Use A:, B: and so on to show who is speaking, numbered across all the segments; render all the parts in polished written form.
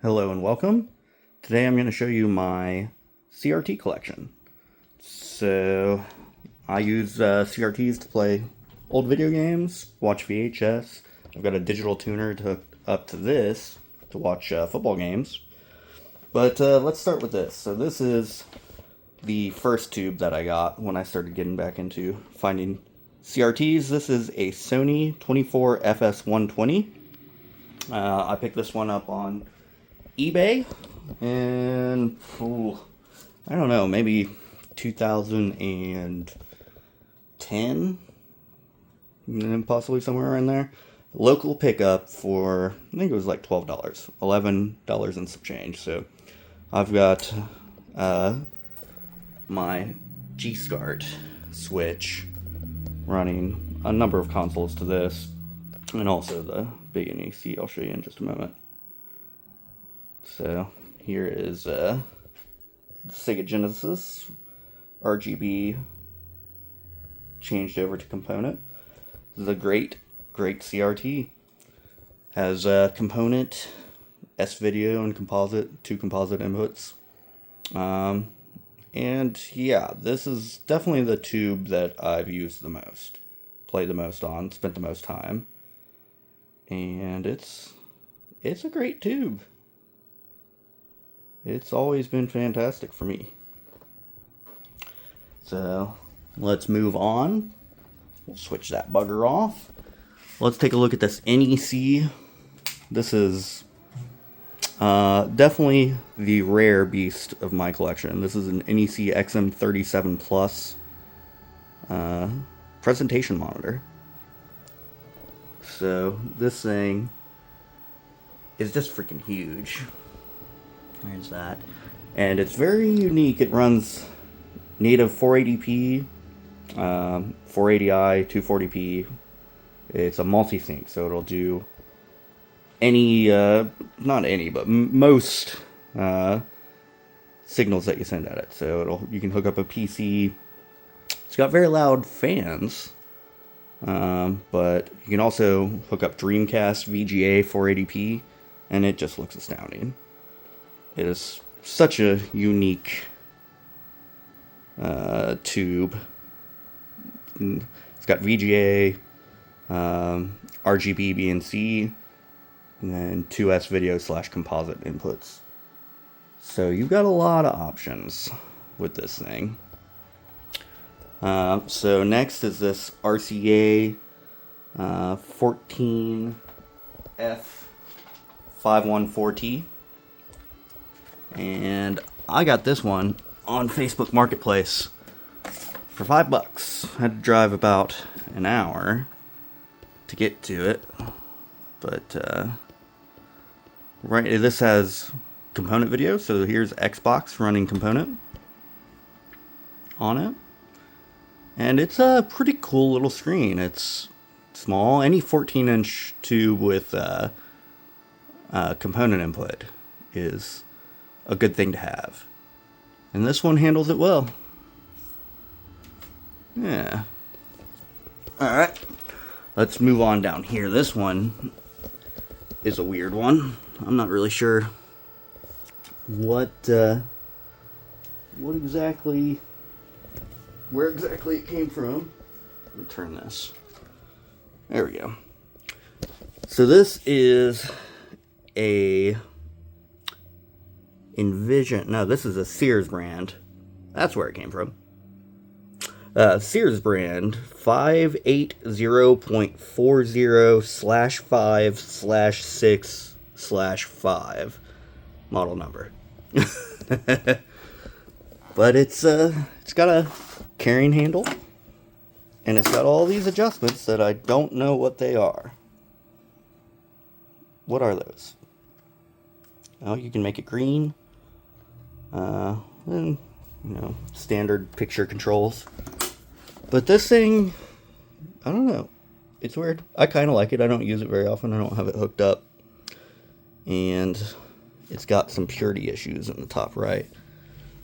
A: Hello and welcome. Today I'm going to show you my CRT collection. So I use CRTs to play old video games, watch VHS. I've got a digital tuner to hook up to this to watch football games. But let's start with this. So this is the first tube that I got when I started getting back into finding CRTs. This is a Sony 24FS120. I picked this one up on eBay, and I don't know, maybe 2010, possibly somewhere around there. Local pickup for, I think it was like $12, $11 and some change. So I've got my G-SCART switch running a number of consoles to this, and also the big NEC I'll show you in just a moment. So here is Sega Genesis RGB changed over to component. This is a great CRT. Has component, S-video, and composite, two composite inputs. And yeah, this is definitely the tube that I've used the most, played the most on, spent the most time. And it's a great tube. It's always been fantastic for me. So let's move on. We'll switch that bugger off. Let's take a look at this NEC. This is definitely the rare beast of my collection. This is an NEC XM37 Plus presentation monitor. So this thing is just freaking huge. There's that. And it's very unique. It runs native 480p, 480i, 240p. It's a multisync, so it'll do any, not any, but most signals that you send at it. So you can hook up a PC. It's got very loud fans, but you can also hook up Dreamcast VGA 480p, and it just looks astounding. It is such a unique tube. It's got VGA, RGB, BNC, and then 2S video / composite inputs. So you've got a lot of options with this thing. So next is this RCA 14F514T. And I got this one on Facebook Marketplace for $5. I had to drive about an hour to get to it. But, right, this has component video. So here's Xbox running component on it. And it's a pretty cool little screen. It's small. Any 14-inch tube with component input is a good thing to have. And this one handles it well. Yeah. Alright. Let's move on down here. This one is a weird one. I'm not really sure where exactly it came from. Let me turn this. There we go. So this is a Envision. No, this is a Sears brand. That's where it came from. Sears brand 580.40/5/6/5 model number. But it's got a carrying handle, and it's got all these adjustments that I don't know what they are. What are those? Oh, you can make it green. And, standard picture controls. But this thing, I don't know. It's weird. I kind of like it. I don't use it very often. I don't have it hooked up. And it's got some purity issues in the top right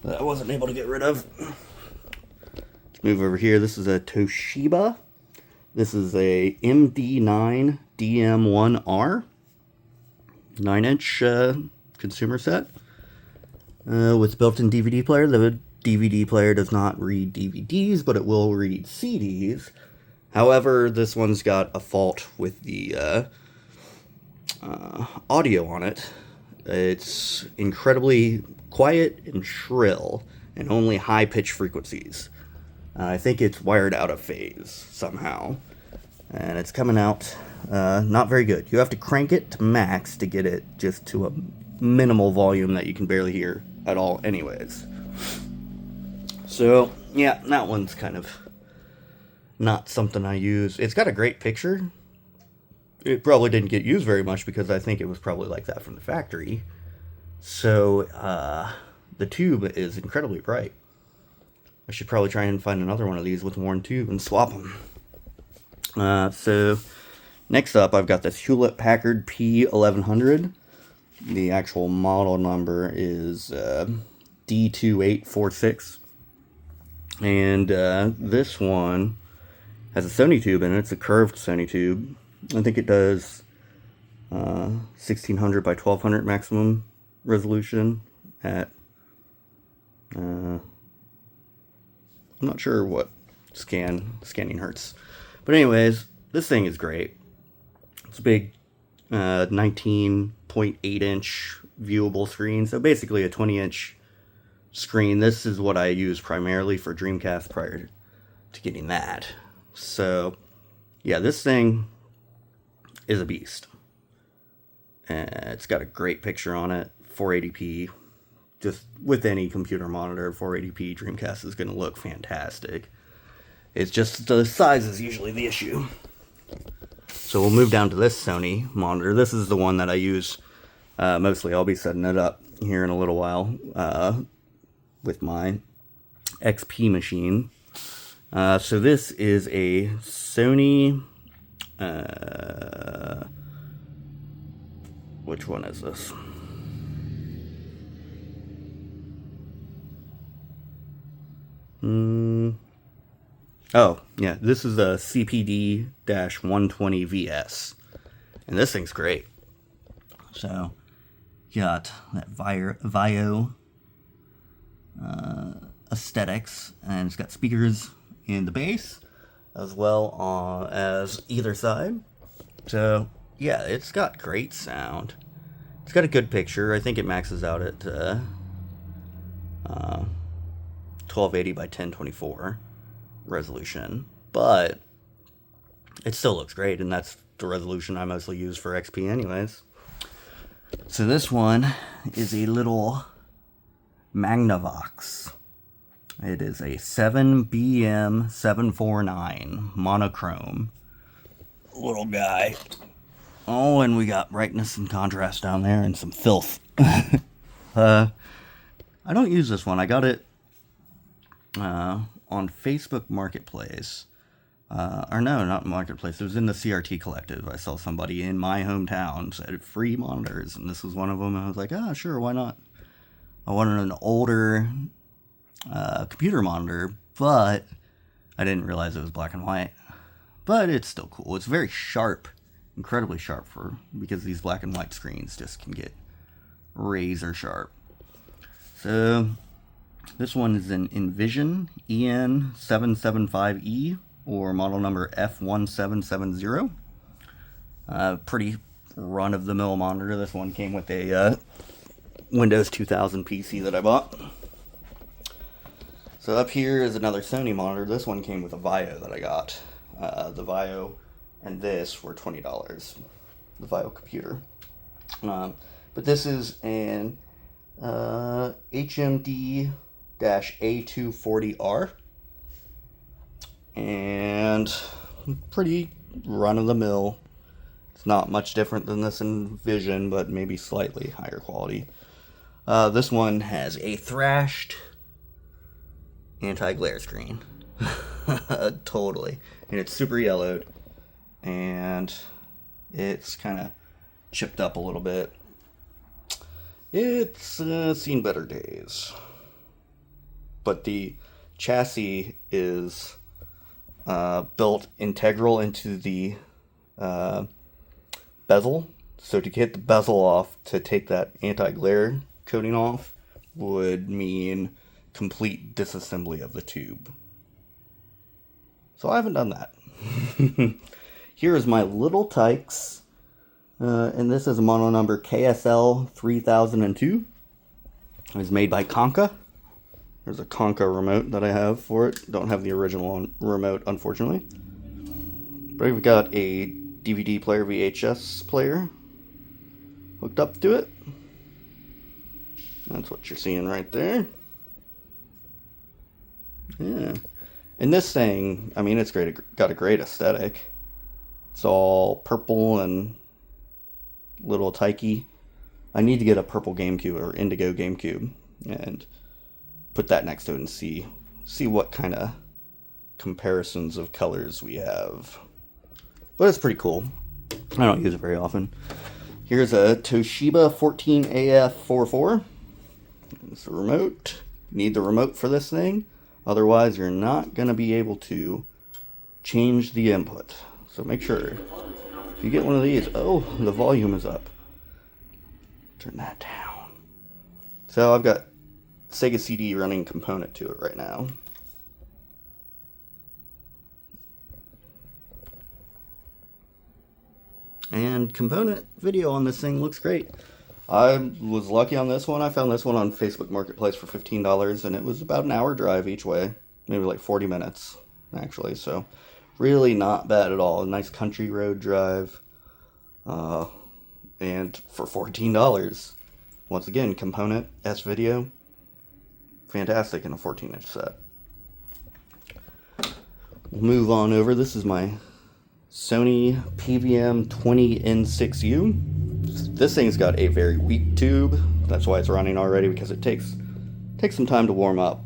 A: that I wasn't able to get rid of. Let's move over here. This is a Toshiba. This is a MD9 DM1R. 9-inch consumer set with built-in DVD player. The DVD player does not read DVDs, but it will read CDs. However, this one's got a fault with the audio on it. It's incredibly quiet and shrill, and only high-pitched frequencies. I think it's wired out of phase somehow, and it's coming out not very good. You have to crank it to max to get it just to a minimal volume that you can barely hear at all anyways. So, yeah, that one's kind of not something I use. It's got a great picture. It probably didn't get used very much because I think it was probably like that from the factory. So, the tube is incredibly bright. I should probably try and find another one of these with worn tube and swap them. So, next up, I've got this Hewlett-Packard P1100. The actual model number is D2846. And this one has a Sony tube in it. It's a curved Sony tube. I think it does 1600 by 1200 maximum resolution at I'm not sure what scanning hertz. But anyways, this thing is great. It's a big 19.8 inch viewable screen. So basically a 20-inch screen. This is what I use primarily for Dreamcast prior to getting that. So yeah, this thing is a beast. It's got a great picture on it, 480p. Just with any computer monitor, 480p Dreamcast is going to look fantastic. It's just the size is usually the issue. So we'll move down to this Sony monitor. This is the one that I use mostly. I'll be setting it up here in a little while with my XP machine. So this is a Sony... which one is this? Oh, yeah, this is a CPD-120VS. And this thing's great. So, got that Vio aesthetics, and it's got speakers in the bass, as well as either side. So, yeah, it's got great sound. It's got a good picture. I think it maxes out at 1280 by 1024 resolution, but it still looks great, and that's the resolution I mostly use for XP anyways. So this one is a little Magnavox. It is a 7BM749 monochrome little guy. Oh, and we got brightness and contrast down there and some filth. I don't use this one. I got it on Facebook Marketplace. Or no, not Marketplace. It was in the CRT Collective. I saw somebody in my hometown said free monitors, and this was one of them. And I was like, ah, sure, why not? I wanted an older computer monitor, but I didn't realize it was black and white. But it's still cool. It's very sharp, incredibly sharp because these black and white screens just can get razor sharp. So this one is an Envision EN775E, or model number F1770. Pretty run-of-the-mill monitor. This one came with a Windows 2000 PC that I bought. So up here is another Sony monitor. This one came with a Vio that I got. The Vio and this were $20. The Vio computer. But this is an HMD-A240R. And pretty run-of-the-mill. It's not much different than this Envision, but maybe slightly higher quality. This one has a thrashed anti-glare screen. Totally. And it's super yellowed. And it's kind of chipped up a little bit. It's seen better days. But the chassis is built integral into the bezel. So to get the bezel off, to take that anti-glare coating off, would mean complete disassembly of the tube. So I haven't done that. Here is my little Tikes, and this is a model number KSL 3002. It was made by Conca. There's a Conca remote that I have for it. Don't have the original remote, unfortunately. But I've got a DVD player, VHS player, hooked up to it. That's what you're seeing right there. Yeah. And this thing, I mean, it's great. It got a great aesthetic. It's all purple and little tikey. I need to get a purple GameCube or indigo GameCube and put that next to it and see what kind of comparisons of colors we have. But it's pretty cool. I don't use it very often. Here's a Toshiba 14AF44. It's the remote. You need the remote for this thing. Otherwise, you're not going to be able to change the input. So make sure, if you get one of these, oh, the volume is up. Turn that down. So I've got Sega CD running component to it right now. And component video on this thing looks great. I was lucky on this one. I found this one on Facebook Marketplace for $15, and it was about an hour drive each way. Maybe like 40 minutes, actually. So really not bad at all. A nice country road drive. And for $14. Once again, component, S-Video. Fantastic in a 14-inch set. We'll move on over. This is my Sony PVM 20N6U. This thing's got a very weak tube. That's why it's running already, because it takes some time to warm up.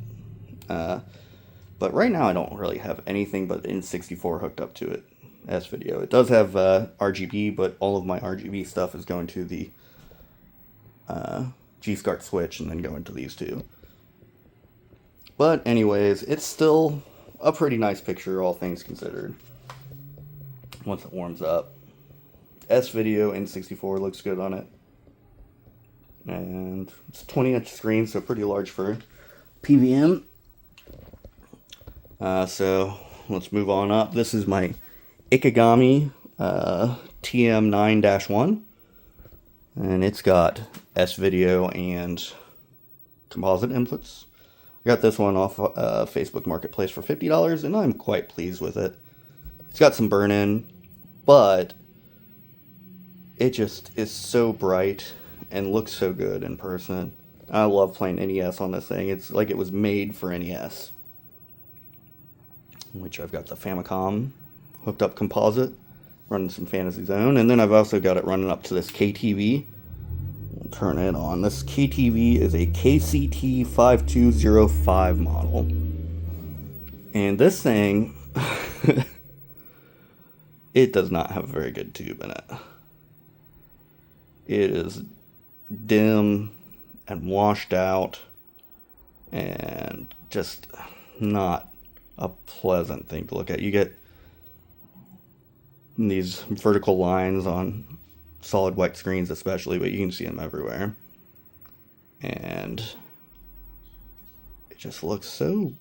A: But right now I don't really have anything but N64 hooked up to it. S-Video. It does have RGB, but all of my RGB stuff is going to the G-SCART switch and then going to these two. But anyways, it's still a pretty nice picture, all things considered. Once it warms up. S-Video N64 looks good on it. And it's a 20-inch screen, so pretty large for PVM. So let's move on up. This is my Ikegami TM9-1. And it's got S-Video and composite inputs. I got this one off Facebook Marketplace for $50, and I'm quite pleased with it. It's got some burn-in, but it just is so bright and looks so good in person. I love playing NES on this thing. It's like it was made for NES. Which I've got the Famicom hooked up composite, running some Fantasy Zone, and then I've also got it running up to this KTV. We'll turn it on. This KTV is a KCT 5205 model. And this thing, it does not have a very good tube in it. It is dim and washed out and just not a pleasant thing to look at. You get these vertical lines on solid white screens especially, but you can see them everywhere. And it just looks so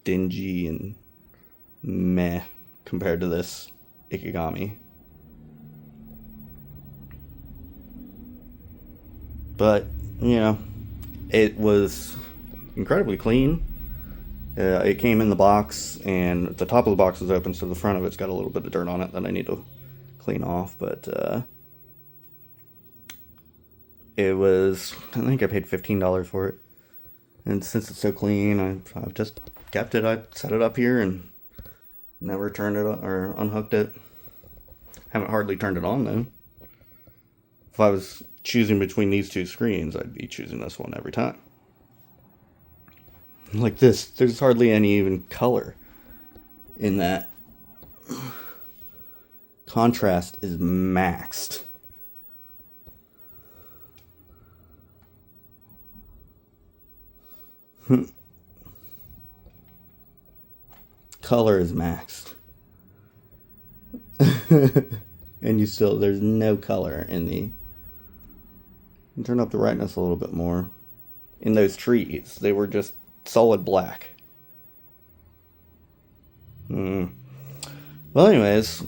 A: dingy and meh compared to this Ikegami. But, you know, it was incredibly clean. It came in the box, and the top of the box is open, so the front of it's got a little bit of dirt on it that I need to clean off. But it was, I think I paid $15 for it. And since it's so clean, I've just kept it. I set it up here and never turned it on, or unhooked it. Haven't hardly turned it on, though. If I was choosing between these two screens, I'd be choosing this one every time. Like this, there's hardly any even color in that. Contrast is maxed. Color is maxed. And there's no color in the And turn up the brightness a little bit more. In those trees, they were just solid black. Well, anyways,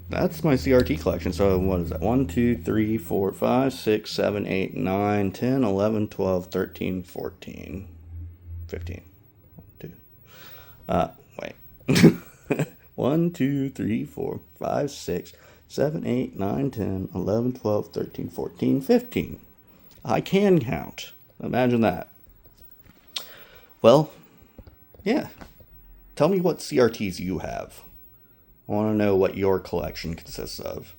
A: that's my CRT collection. So what is that? 1, 2, 3, 4, 5, 6, 7, 8, 9, 10, 11, 12, 13, 14, 15. 2. Wait. 1, 2, 3, 4, 5, 6, 7, 8, 9, 10, 11, 12, 13, 14, 15. I can count. Imagine that. Well, yeah. Tell me what CRTs you have. I want to know what your collection consists of.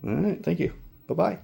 A: Alright, thank you. Bye-bye.